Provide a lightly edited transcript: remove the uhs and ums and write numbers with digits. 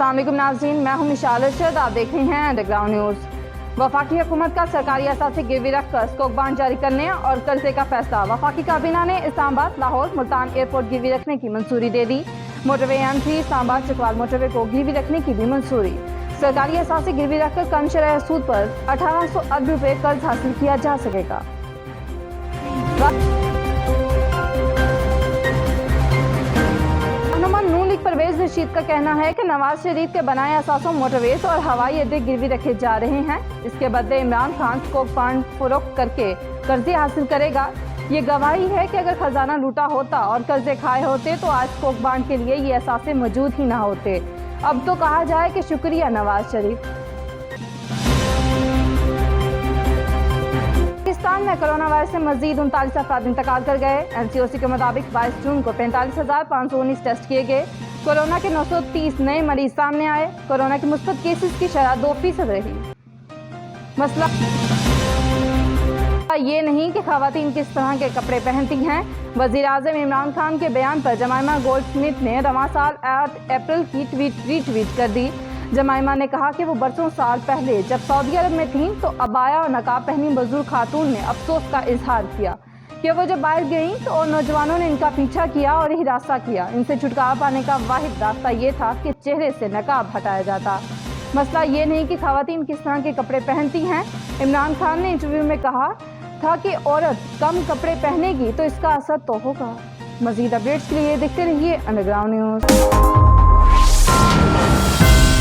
अस्सलाम वालेकुम नाज़रीन, मैं हूं मिशाल अरशद। आप देख रहे हैं अंडरग्राउंड न्यूज़। वफाकी हुकूमत का सरकारी असासे गिरवी रखकर स्टॉक बांड जारी करने और कर्जे का फैसला। वफाकी काबीना ने इस्लामाबाद, लाहौर, मुल्तान एयरपोर्ट गिरवी रखने की मंजूरी दे दी। Motorway M3 Islamabad Chakwal motorway को गिरवी रखने की भी मंजूरी। सरकारी असासे गिरवी रखकर कम शरह सूद पर 1800 अरब रुपए कर्ज हासिल किया जा सकेगा। परवेज रशीद का कहना है कि नवाज शरीफ के बनाए असासों मोटरवेज और हवाई अड्डे गिरवी रखे जा रहे हैं। इसके बदले इमरान खान स्टॉक बांड फरोख्त करके कर्जे हासिल करेगा। ये गवाही है कि अगर खजाना लूटा होता और कर्जे खाए होते तो आज स्टॉक बांड के लिए ये असासे मौजूद ही ना होते। अब तो कहा जाए कि शुक्रिया नवाज शरीफ। पाकिस्तान में कोरोना वायरस से मजीद 39 अफराद इंतकाल कर गए। NCOC के मुताबिक 22 जून को 45,519 टेस्ट किए गए। कोरोना के 930 नए मरीज सामने आए। कोरोना के मुस्बत केसेस की शरह 2% रही। मसला ये नहीं कि खवातीन किस तरह के कपड़े पहनती हैं। वजीर आज़म इमरान खान के बयान पर जमाइमा गोल्डस्मिथ ने रवां साल 8 अप्रैल की ट्वीट रीट्वीट कर दी। जमाइमा ने कहा कि वो बरसों साल पहले जब सऊदी अरब में थीं तो अबाया और नकाब पहनी मजदूर खातून ने अफसोस का इजहार किया कि वो जब बाहर गईं तो और नौजवानों ने इनका पीछा किया और हिरासा किया। इनसे छुटकारा पाने का वाहिद रास्ता ये था कि चेहरे से नकाब हटाया जाता। मसला ये नहीं कि खवातीन किस तरह के कपड़े पहनती हैं। इमरान खान ने इंटरव्यू में कहा था कि औरत कम कपड़े पहनेगी तो इसका असर तो होगा। मजीद अपडेट्स के लिए देखते रहिए अंडरग्राउंड न्यूज़।